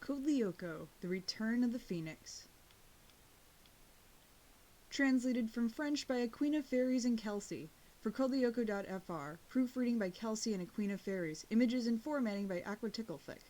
Kodlioko, The Return of the Phoenix. Translated from French by Aquina Ferries and Kelsey. For Kodlioko.fr. Proofreading by Kelsey and Aquina Ferries. Images and formatting by Aquatickleflick.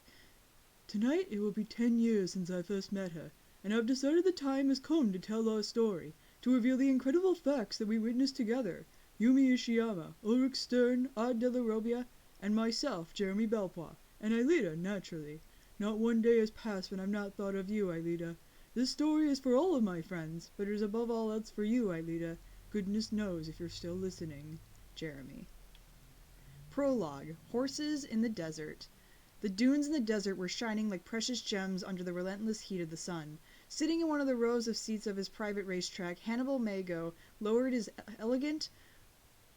Tonight it will be 10 years since I first met her, and I've decided the time has come to tell our story, to reveal the incredible facts that we witnessed together, Yumi Ishiyama, Ulrich Stern, Ad de la Robia, and myself, Jeremy Belpois, and Aelita, naturally. Not one day has passed when I've not thought of you, Aelita. This story is for all of my friends, but it is above all else for you, Aelita. Goodness knows if you're still listening. Jeremy. Prologue. Horses in the Desert. The dunes in the desert were shining like precious gems under the relentless heat of the sun. Sitting in one of the rows of seats of his private racetrack, Hannibal Mago lowered his elegant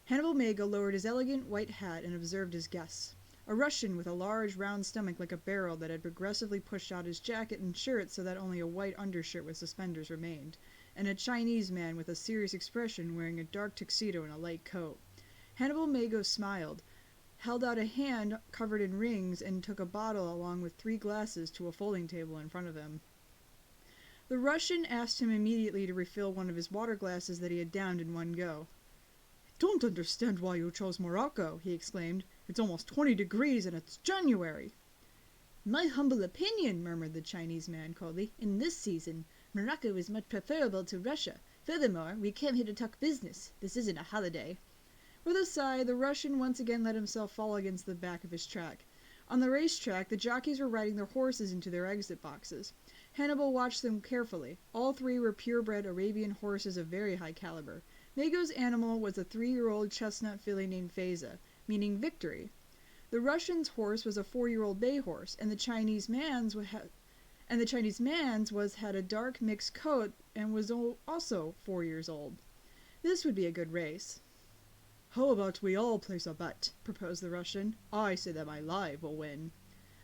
white hat and observed his guests. A Russian with a large round stomach like a barrel that had progressively pushed out his jacket and shirt so that only a white undershirt with suspenders remained, and a Chinese man with a serious expression wearing a dark tuxedo and a light coat. Hannibal Mago smiled, held out a hand covered in rings, and took a bottle along with 3 glasses to a folding table in front of him. The Russian asked him immediately to refill one of his water glasses that he had downed in one go. "I don't understand why you chose Morocco," he exclaimed. "It's almost 20 degrees and it's January." "In my humble opinion," murmured the Chinese man coldly, "in this season, Morocco is much preferable to Russia. Furthermore, we came here to talk business. This isn't a holiday." With a sigh, the Russian once again let himself fall against the back of his track. On the racetrack, the jockeys were riding their horses into their exit boxes. Hannibal watched them carefully. All 3 were purebred Arabian horses of very high caliber. Mago's animal was a 3-year-old chestnut filly named Feza, meaning victory. The Russian's horse was a 4-year-old bay horse, and the Chinese man's had a dark mixed coat and was also 4 years old. This would be a good race. "How about we all place a bet?" proposed the Russian. "I say that my live will win."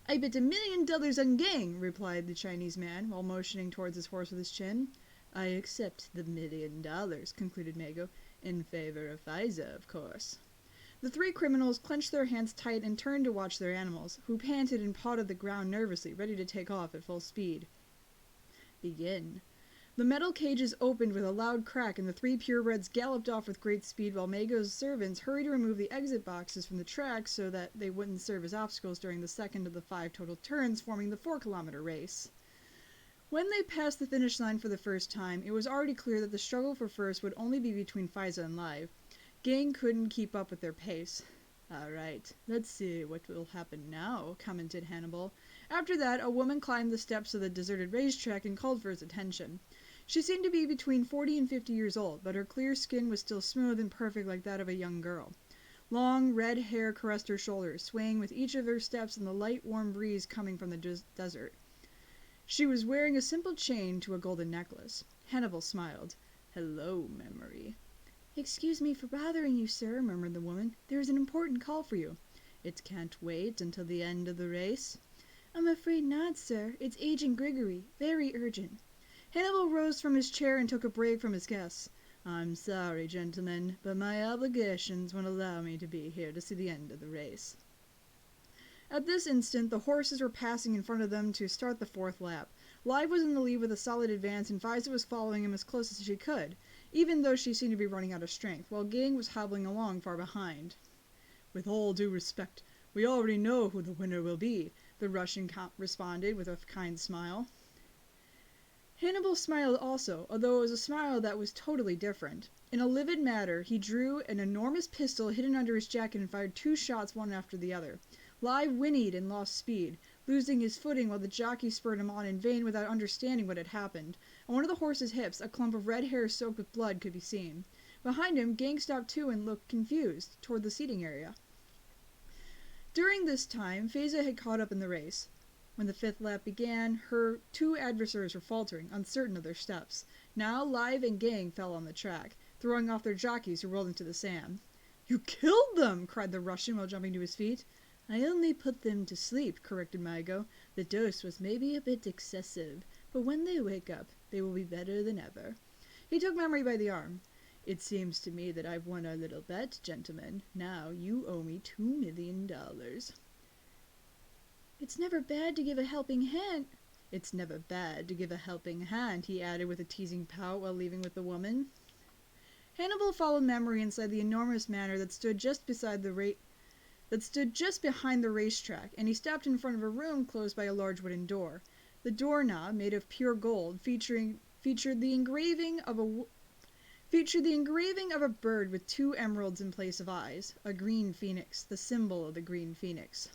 "I bet $1 million on Gang," replied the Chinese man, while motioning towards his horse with his chin. "I accept the $1 million," concluded Mago, "in favor of Faiza, of course." The 3 criminals clenched their hands tight and turned to watch their animals, who panted and pawed at the ground nervously, ready to take off at full speed. "Begin." The metal cages opened with a loud crack, and the 3 purebreds galloped off with great speed, while Mago's servants hurried to remove the exit boxes from the track so that they wouldn't serve as obstacles during the second of the 5 total turns forming the 4-kilometer race. When they passed the finish line for the first time, it was already clear that the struggle for first would only be between Faiza and Live. Gang couldn't keep up with their pace. "All right, let's see what will happen now," commented Hannibal. After that, a woman climbed the steps of the deserted racetrack and called for his attention. She seemed to be between 40 and 50 years old, but her clear skin was still smooth and perfect like that of a young girl. Long, red hair caressed her shoulders, swaying with each of her steps in the light, warm breeze coming from the desert. She was wearing a simple chain to a golden necklace. Hannibal smiled. "Hello, Memory." "Excuse me for bothering you, sir," murmured the woman. "There is an important call for you." "It can't wait until the end of the race?" "I'm afraid not, sir. It's Agent Grigory. Very urgent." Hannibal rose from his chair and took a break from his guests. "I'm sorry, gentlemen, but my obligations won't allow me to be here to see the end of the race." At this instant, the horses were passing in front of them to start the 4th lap. Live was in the lead with a solid advance, and Faiza was following him as close as she could, even though she seemed to be running out of strength, while Gang was hobbling along far behind. "With all due respect, we already know who the winner will be," the Russian responded with a kind smile. Hannibal smiled also, although it was a smile that was totally different. In a livid manner, he drew an enormous pistol hidden under his jacket and fired 2 shots one after the other. Live whinnied and lost speed, losing his footing while the jockey spurred him on in vain without understanding what had happened. On one of the horse's hips, a clump of red hair soaked with blood could be seen. Behind him, Gang stopped too and looked confused toward the seating area. During this time, Faiza had caught up in the race. When the 5th lap began, her 2 adversaries were faltering, uncertain of their steps. Now Live and Gang fell on the track, throwing off their jockeys who rolled into the sand. "You killed them!" cried the Russian while jumping to his feet. "I only put them to sleep," corrected Mago. "The dose was maybe a bit excessive, but when they wake up, they will be better than ever." He took Memory by the arm. "It seems to me that I've won our little bet, gentlemen. Now you owe me $2 million. "It's never bad to give a helping hand." It's never bad to give a helping hand, he added with a teasing pout while leaving with the woman. Hannibal followed Memory inside the enormous manor that stood just behind the racetrack, and he stopped in front of a room closed by a large wooden door. The doorknob, made of pure gold, featured the engraving of a bird with 2 emeralds in place of eyes, a green phoenix, the symbol of the green phoenix.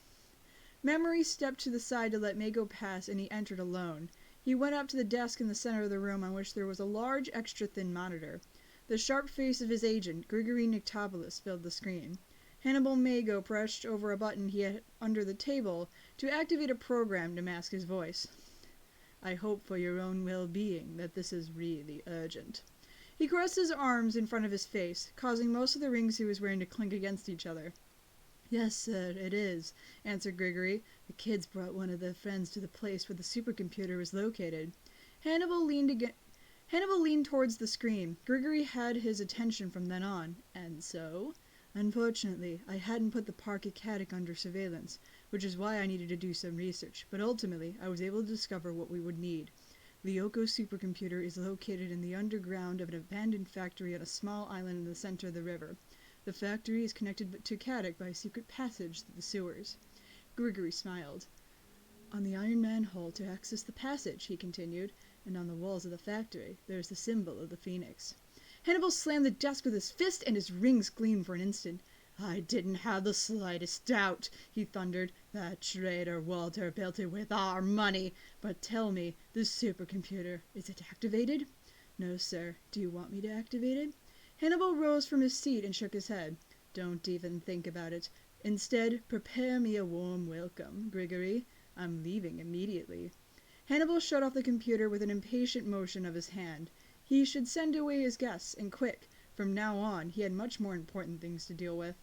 Memory stepped to the side to let Mago pass, and he entered alone. He went up to the desk in the center of the room on which there was a large, extra-thin monitor. The sharp face of his agent, Grigory Nictopoulos, filled the screen. Hannibal Mago pressed over a button he had under the table to activate a program to mask his voice. I hope for your own well-being that this is really urgent. He crossed his arms in front of his face, causing most of the rings he was wearing to clink against each other. Yes, sir, it is, answered Grigory. The kids brought one of their friends to the place where the supercomputer was located. Hannibal leaned towards the screen. Grigory had his attention from then on. And so? Unfortunately, I hadn't put the Park Academy under surveillance, which is why I needed to do some research, but ultimately I was able to discover what we would need. Lyoko's supercomputer is located in the underground of an abandoned factory on a small island in the center of the river. The factory is connected to Caddock by a secret passage through the sewers. Grigory smiled. On the iron manhole to access the passage, he continued, and on the walls of the factory there is the symbol of the phoenix. Hannibal slammed the desk with his fist, and his rings gleamed for an instant. I didn't have the slightest doubt, he thundered. That traitor Walter built it with our money. But tell me, the supercomputer, is it activated? No, sir. Do you want me to activate it? Hannibal rose from his seat and shook his head. Don't even think about it. Instead, prepare me a warm welcome, Grigory. I'm leaving immediately. Hannibal shut off the computer with an impatient motion of his hand. He should send away his guests, and quick. From now on, he had much more important things to deal with.